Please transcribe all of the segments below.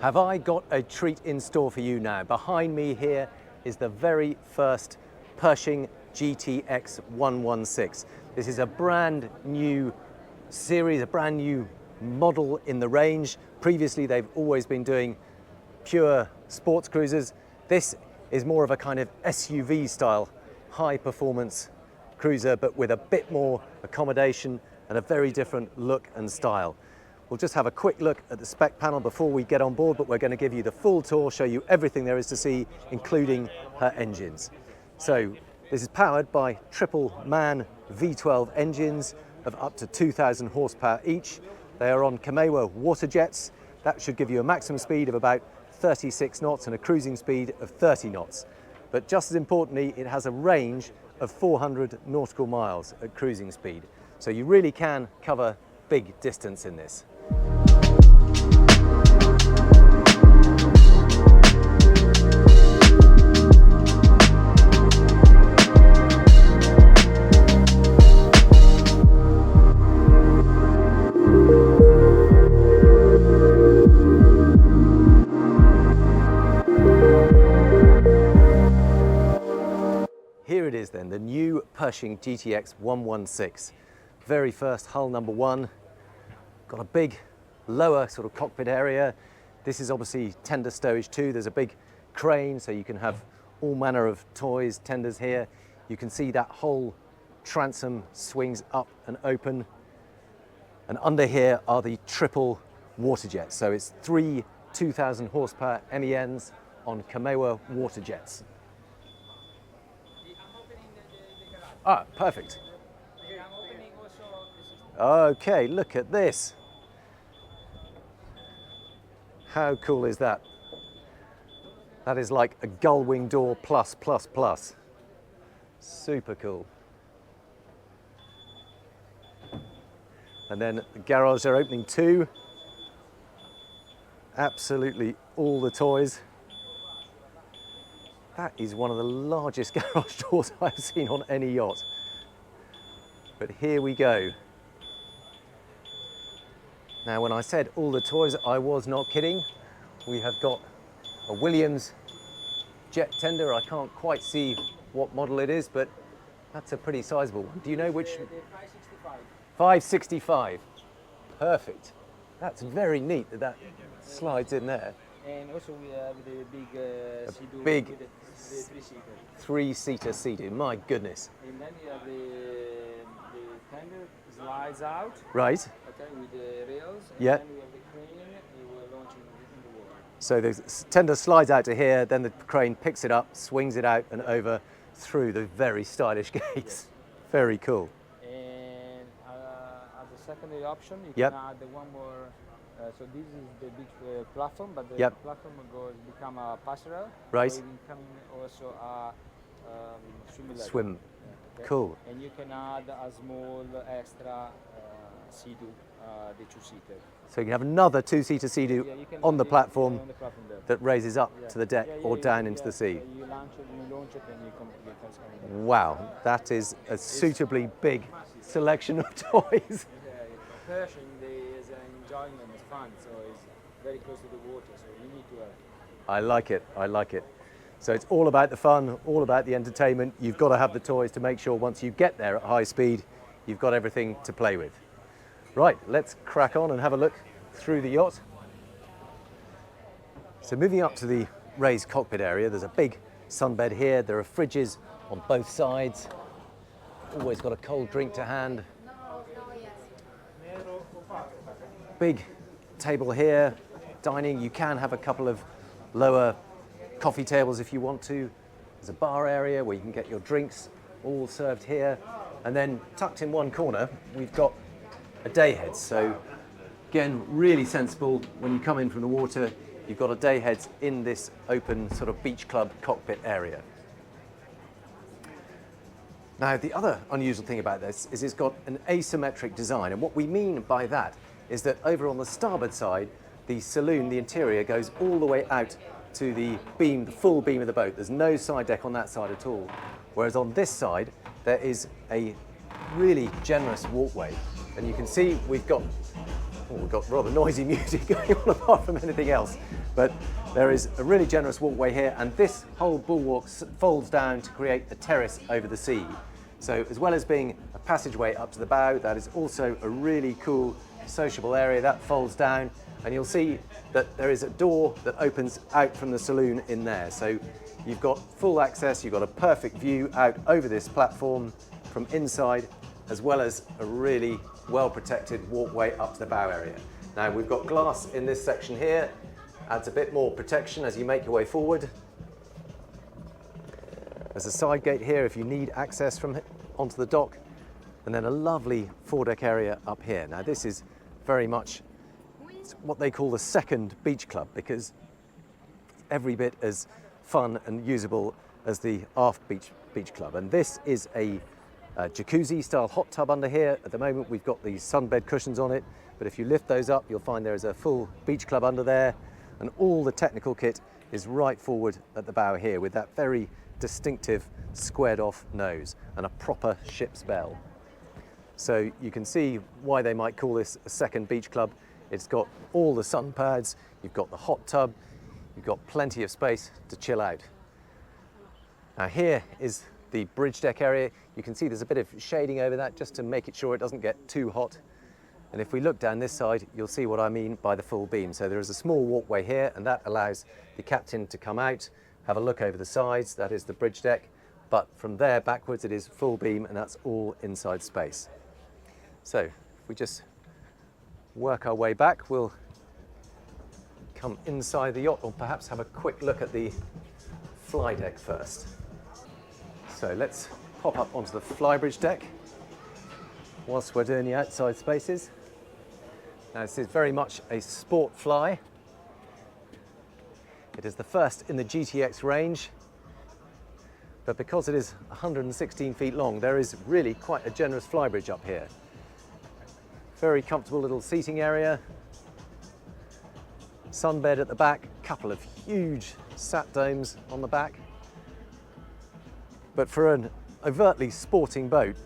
Have I got a treat in store for you now? Behind me here is the very first Pershing GTX116. This is a brand new series, a brand new model in the range. Previously, they've always been doing pure sports cruisers. This is more of a kind of SUV style, high performance cruiser, but with a bit more accommodation and a very different look and style. We'll just have a quick look at the spec panel before we get on board, but we're going to give you the full tour, show you everything there is to see, including her engines. So this is powered by triple MAN V12 engines of up to 2,000 horsepower each. They are on Cannes water jets. That should give you a maximum speed of about 36 knots and a cruising speed of 30 knots. But just as importantly, it has a range of 400 nautical miles at cruising speed. So you really can cover big distance in this. Here it is then, the new Pershing GTX116. Very first hull number one. Got a big lower sort of cockpit area. This is obviously tender stowage too. There's a big crane so you can have all manner of toys, tenders here. You can see that whole transom swings up and open. And under here are the triple water jets. So it's three 2,000 horsepower MENs on Cannes water jets. Ah, perfect. Okay, look at this. How cool is that? That is like a gull wing door plus, plus, plus. Super cool. And then the garage they're opening too. Absolutely all the toys. That is one of the largest garage doors I've seen on any yacht. But here we go. Now, when I said all the toys, I was not kidding. We have got a Williams jet tender. I can't quite see what model it is, but that's a pretty sizable one. Do you know which? The 565. 565. Perfect. That's very neat that that slides in there. And also we have the big Sea-Doo big with the three-seater. Three-seater seated. My goodness. And then you have the tender slides out. Right. Okay, with the rails. And Yeah. then we have the crane. It will launch in the water. So the tender slides out to here, then the crane picks it up, swings it out and over through the very stylish gates. Yes. Very cool. And as a secondary option, you Yep. can add the one more. So this is the big platform, but the Yep. platform become a passerelle. Right. So it become also a swim level. Swim. Okay? Cool. And you can add a small extra Sea-Doo, the two-seater. So you can have another two-seater Sea-Doo Yeah, you can on the yeah, platform on the platform there. that raises up Yeah. to the deck Yeah, or yeah, down yeah, into yeah. the sea. You launch it, and you come down. Wow, that is a suitably big selection of toys. Pershing is enjoyment, it's fun, so it's very close to the water, so you need to have. I like it, I like it. So it's all about the fun, all about the entertainment. You've got to have the toys to make sure once you get there at high speed, you've got everything to play with. Right, let's crack on and have a look through the yacht. So moving up to the raised cockpit area, there's a big sunbed here. There are fridges on both sides. Always got a cold drink to hand. Big table here, dining. You can have a couple of lower coffee tables if you want to. There's a bar area where you can get your drinks all served here. And then tucked in one corner, we've got a day head. So again, really sensible when you come in from the water, you've got a day head in this open sort of beach club cockpit area. Now, the other unusual thing about this is it's got an asymmetric design. And what we mean by that is that over on the starboard side, the saloon, the interior, goes all the way out to the beam, the full beam of the boat. There's no side deck on that side at all. Whereas on this side, there is a really generous walkway. And you can see we've got we've got rather noisy music going on apart from anything else. But there is a really generous walkway here, and this whole bulwark folds down to create a terrace over the sea. So as well as being a passageway up to the bow, that is also a really cool sociable area that folds down, and you'll see that there is a door that opens out from the saloon in there. So you've got full access, you've got a perfect view out over this platform from inside, as well as a really well protected walkway up to the bow area. Now we've got glass in this section here, adds a bit more protection as you make your way forward. There's a side gate here if you need access from onto the dock, and then a lovely foredeck area up here. Now this is very much what they call the second beach club, because every bit as fun and usable as the aft beach club. And this is a jacuzzi style hot tub under here. At the moment we've got these sunbed cushions on it, but if you lift those up you'll find there is a full beach club under there, and all the technical kit is right forward at the bow here with that very distinctive squared off nose and a proper ship's bell. So you can see why they might call this a second beach club. It's got all the sun pads, you've got the hot tub, you've got plenty of space to chill out. Now here is the bridge deck area. You can see there's a bit of shading over that just to make it sure it doesn't get too hot. And if we look down this side, you'll see what I mean by the full beam. So there is a small walkway here, and that allows the captain to come out, have a look over the sides. That is the bridge deck. But from there backwards, it is full beam, and that's all inside space. So if we just work our way back, we'll come inside the yacht, or perhaps have a quick look at the fly deck first. So let's pop up onto the flybridge deck whilst we're doing the outside spaces. Now this is very much a sport fly. It is the first in the GTX range, but because it is 116 feet long, there is really quite a generous flybridge up here. Very comfortable little seating area, sunbed at the back, couple of huge sat domes on the back. But for an overtly sporting boat,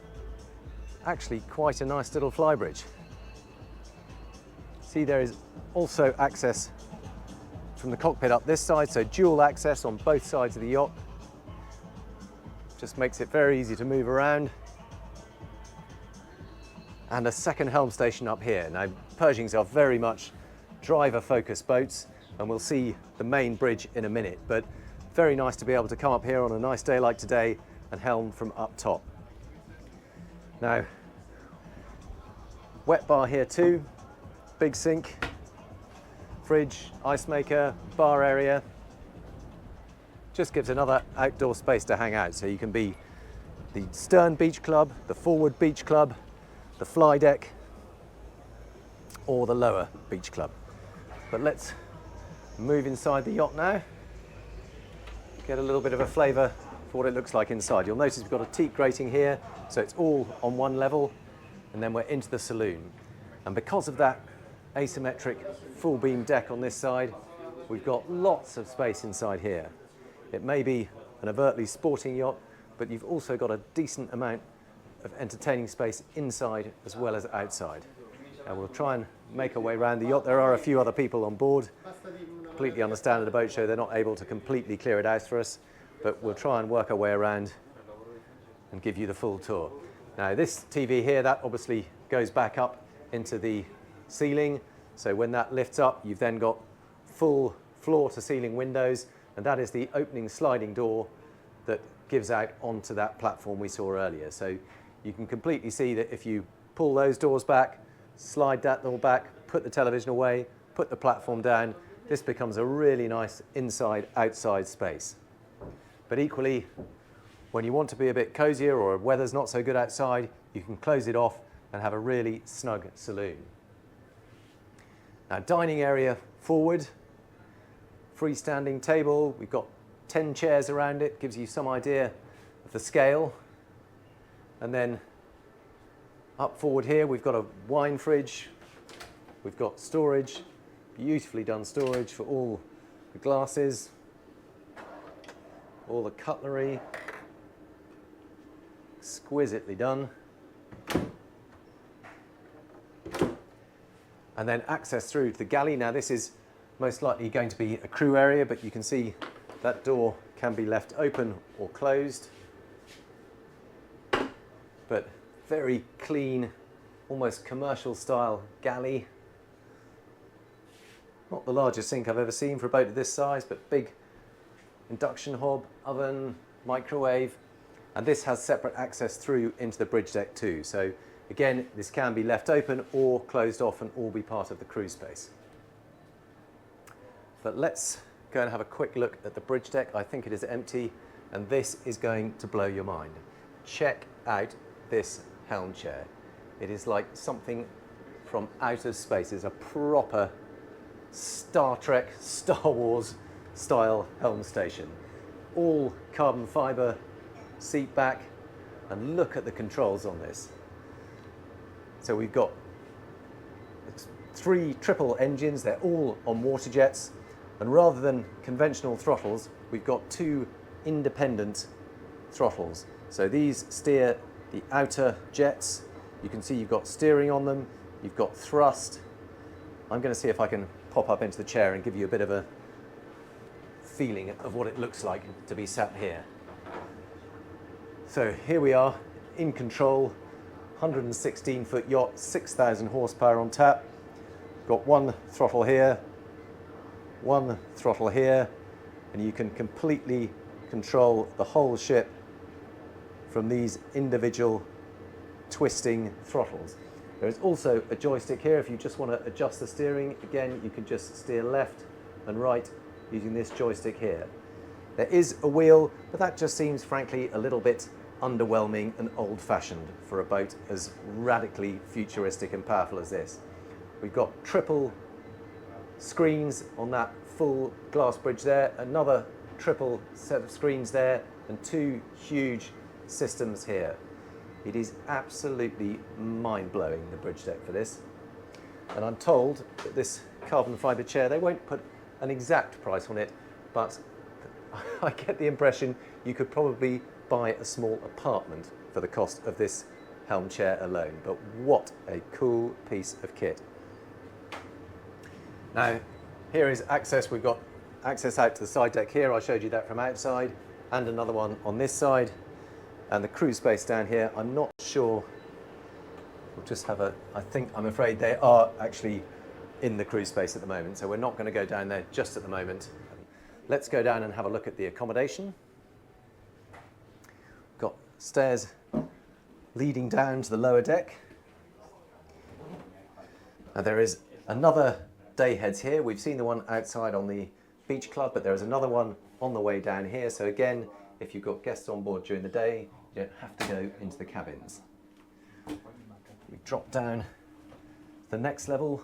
actually quite a nice little flybridge. See, there is also access from the cockpit up this side, so dual access on both sides of the yacht. Just makes it very easy to move around. And a second helm station up here. Now, Pershings are very much driver-focused boats, and we'll see the main bridge in a minute, but very nice to be able to come up here on a nice day like today and helm from up top. Now, wet bar here too, big sink, fridge, ice maker, bar area. Just gives another outdoor space to hang out, so you can be the stern beach club, the forward beach club, the fly deck, or the lower beach club. But let's move inside the yacht now, get a little bit of a flavour for what it looks like inside. You'll notice we've got a teak grating here, so it's all on one level, and then we're into the saloon. And because of that asymmetric full beam deck on this side, we've got lots of space inside here. It may be an overtly sporting yacht, but you've also got a decent amount of entertaining space inside as well as outside. And we'll try and make our way around the yacht. There are a few other people on board. Completely understand at a boat show they're not able to completely clear it out for us, but we'll try and work our way around and give you the full tour. Now this TV here, that obviously goes back up into the ceiling. So when that lifts up, you've then got full floor to ceiling windows, and that is the opening sliding door that gives out onto that platform we saw earlier. So you can completely see that if you pull those doors back, slide that door back, put the television away, put the platform down, this becomes a really nice inside-outside space. But equally, when you want to be a bit cozier or weather's not so good outside, you can close it off and have a really snug saloon. Now, dining area forward, freestanding table, we've got 10 chairs around it, gives you some idea of the scale. And then up forward here, we've got a wine fridge, we've got storage, beautifully done storage for all the glasses, all the cutlery, exquisitely done. and then access through to the galley. Now this is most likely going to be a crew area, but you can see that door can be left open or closed. But very clean, almost commercial style galley. Not the largest sink I've ever seen for a boat of this size, but big induction hob, oven, microwave, and this has separate access through into the bridge deck too. So again, this can be left open or closed off and all be part of the crew space. But let's go and have a quick look at the bridge deck. I think it is empty, and this is going to blow your mind. Check out this helm chair. It is like something from outer space. It's a proper Star Trek, Star Wars style helm station. All carbon fibre seat back, and look at the controls on this. So we've got 3 triple engines, they're all on water jets, and rather than conventional throttles, we've got 2 independent throttles. So these steer the outer jets. You can see you've got steering on them, you've got thrust. I'm going to see if I can pop up into the chair and give you a bit of a feeling of what it looks like to be sat here. So here we are in control, 116-foot yacht, 6,000 horsepower on tap. Got 1 throttle here, 1 throttle here, and you can completely control the whole ship from these individual twisting throttles. There is also a joystick here if you just want to adjust the steering. Again, you can just steer left and right using this joystick here. There is a wheel, but that just seems frankly a little bit underwhelming and old-fashioned for a boat as radically futuristic and powerful as this. We've got triple screens on that full glass bridge there, another triple set of screens there, and 2 huge systems here. It is absolutely mind-blowing, the bridge deck for this. And I'm told that this carbon fibre chair, they won't put an exact price on it, but I get the impression you could probably buy a small apartment for the cost of this helm chair alone. But what a cool piece of kit. Now, here is access. We've got access out to the side deck here. I showed you that from outside, and another one on this side. And the crew space down here, I'm not sure. We'll just have a, I'm afraid they are actually in the crew space at the moment, so we're not going to go down there just at the moment. Let's go down and have a look at the accommodation. Got stairs leading down to the lower deck. Now there is another day heads here. We've seen the one outside on the beach club, but there is another one on the way down here. So again, if you've got guests on board during the day, you don't have to go into the cabins. We drop down the next level,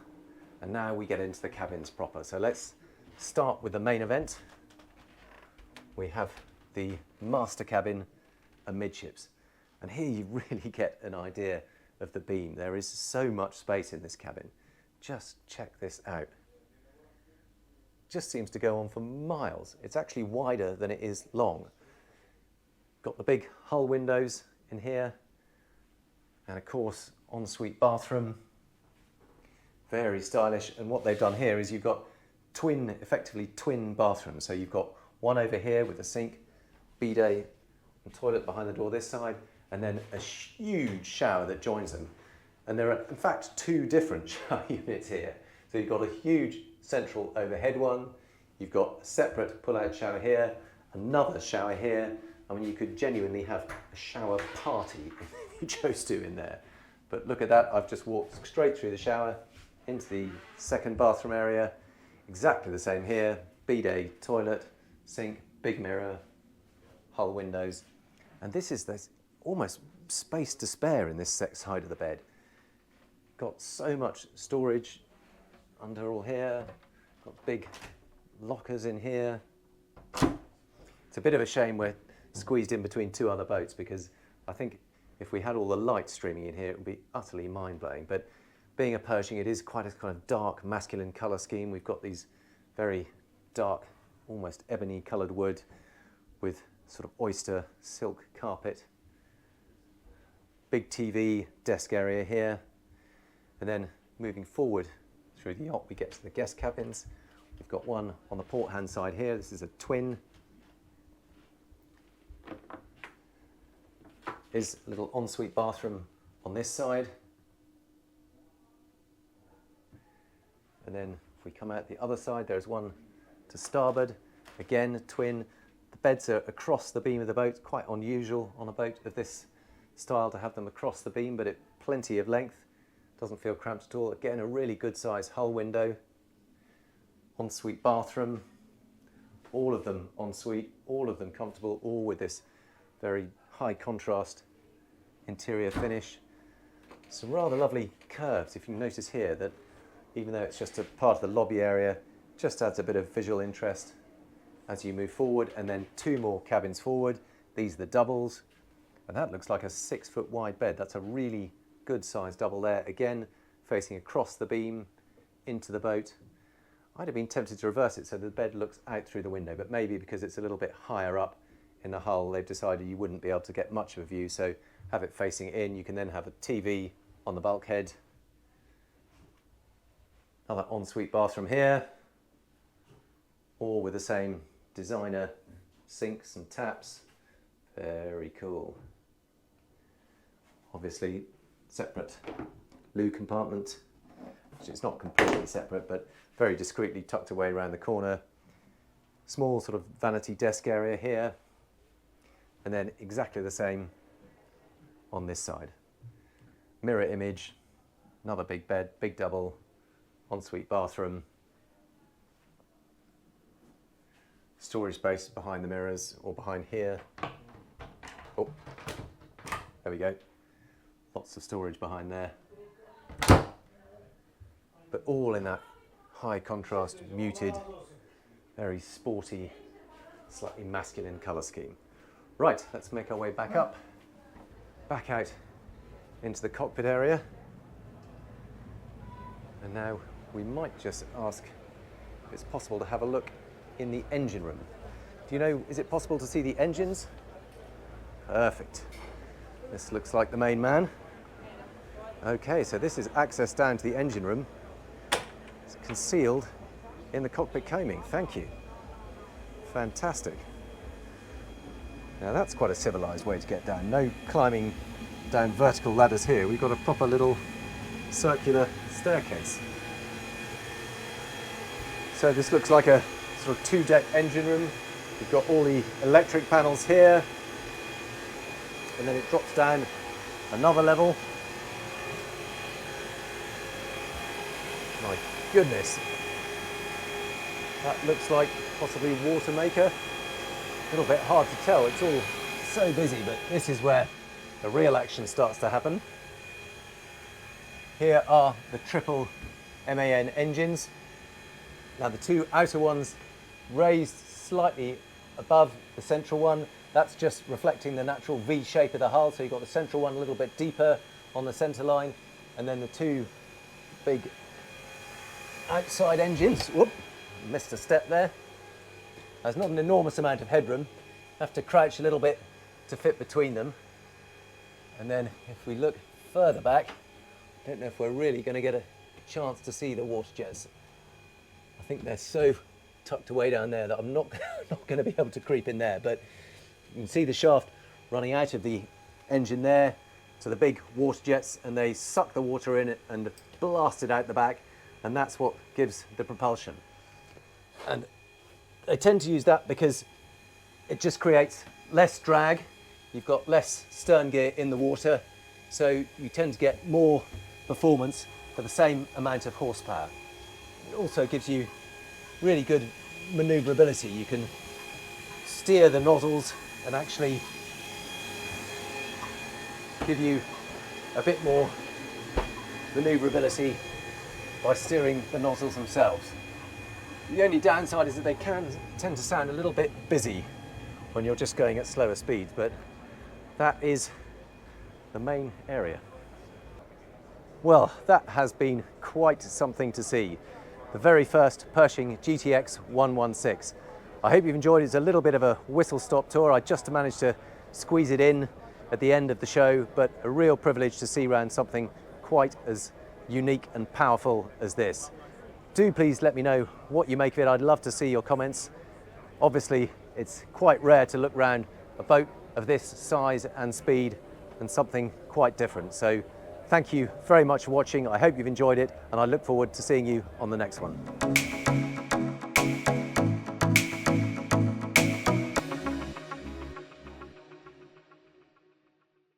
and now we get into the cabins proper. So let's start with the main event. We have the master cabin amidships. And here you really get an idea of the beam. There is so much space in this cabin. Just check this out. Just seems to go on for miles. It's actually wider than it is long. Got the big hull windows in here, and of course ensuite bathroom. Very stylish. And what they've done here is you've got effectively twin bathrooms. So you've got one over here with a sink, bidet and toilet behind the door this side, and then a huge shower that joins them. And there are in fact 2 different shower units here. So you've got a huge central overhead one, you've got a separate pull-out shower here, another shower here. I mean, you could genuinely have a shower party if you chose to in there. But look at that, I've just walked straight through the shower into the second bathroom area. Exactly the same here, bidet, toilet, sink, big mirror, hull windows. And there's almost space to spare in this side of the bed. Got so much storage under all here, got big lockers in here. It's a bit of a shame we're squeezed in between 2 other boats, because I think if we had all the light streaming in here, it would be utterly mind-blowing. But being a Pershing, it is quite a kind of dark, masculine colour scheme. We've got these very dark, almost ebony coloured wood with sort of oyster silk carpet. Big TV desk area here. And then moving forward through the yacht, we get to the guest cabins. We've got one on the port hand side here. This is a twin. Is a little ensuite bathroom on this side. And then if we come out the other side, there's one to starboard. Again, twin. The beds are across the beam of the boat. Quite unusual on a boat of this style to have them across the beam, but plenty of length. Doesn't feel cramped at all. Again, a really good size hull window. Ensuite bathroom. All of them ensuite, all of them comfortable, all with this very high contrast interior finish. Some rather lovely curves, if you notice here, that even though it's just a part of the lobby area, just adds a bit of visual interest as you move forward. And then two more cabins forward. These are the doubles, and that looks like a 6 foot wide bed. That's a really good sized double there. Again, facing across the beam into the boat. I'd have been tempted to reverse it so the bed looks out through the window, but maybe because it's a little bit higher up in the hull, they've decided you wouldn't be able to get much of a view, so have it facing in. You can then have a TV on the bulkhead. Another ensuite bathroom here, all with the same designer sinks and taps. Very cool. Obviously, separate loo compartment. It's not completely separate, but very discreetly tucked away around the corner. Small sort of vanity desk area here, and then exactly the same on this side. Mirror image, another big bed, big double, ensuite bathroom. Storage space behind the mirrors or behind here. Oh, there we go. Lots of storage behind there. But all in that high contrast, muted, very sporty, slightly masculine colour scheme. Right, let's make our way back up, back out into the cockpit area. And now we might just ask if it's possible to have a look in the engine room. Do you know, is it possible to see the engines? Perfect. This looks like the main man. Okay, so this is access down to the engine room. It's concealed in the cockpit coaming. Thank you. Fantastic. Now that's quite a civilized way to get down. No climbing down vertical ladders here. We've got a proper little circular staircase. So this looks like a sort of two-deck engine room. We've got all the electric panels here, and then it drops down another level. My goodness, that looks like possibly a water maker. A little bit hard to tell, it's all so busy, but this is where the real action starts to happen. Here are the triple MAN engines. Now the two outer ones raised slightly above the central one. That's just reflecting the natural V shape of the hull. So you've got the central one a little bit deeper on the center line, and then the two big outside engines. Whoop, missed a step there. There's not an enormous amount of headroom. Have to crouch a little bit to fit between them. And then if we look further back, I don't know if we're really going to get a chance to see the water jets. I think they're so tucked away down there that I'm not going to be able to creep in there, but you can see the shaft running out of the engine there to the big water jets, and they suck the water in and blast it out the back, and that's what gives the propulsion. And they tend to use that because it just creates less drag. You've got less stern gear in the water, so you tend to get more performance for the same amount of horsepower. It also gives you really good maneuverability. You can steer the nozzles and actually give you a bit more maneuverability by steering the nozzles themselves. The only downside is that they can tend to sound a little bit busy when you're just going at slower speeds, but that is the main area. Well, that has been quite something to see. The very first Pershing GTX116. I hope you've enjoyed it. It's a little bit of a whistle-stop tour. I just managed to squeeze it in at the end of the show, but a real privilege to see around something quite as unique and powerful as this. Do please let me know what you make of it. I'd love to see your comments. Obviously, it's quite rare to look around a boat of this size and speed and something quite different. So thank you very much for watching. I hope you've enjoyed it, and I look forward to seeing you on the next one.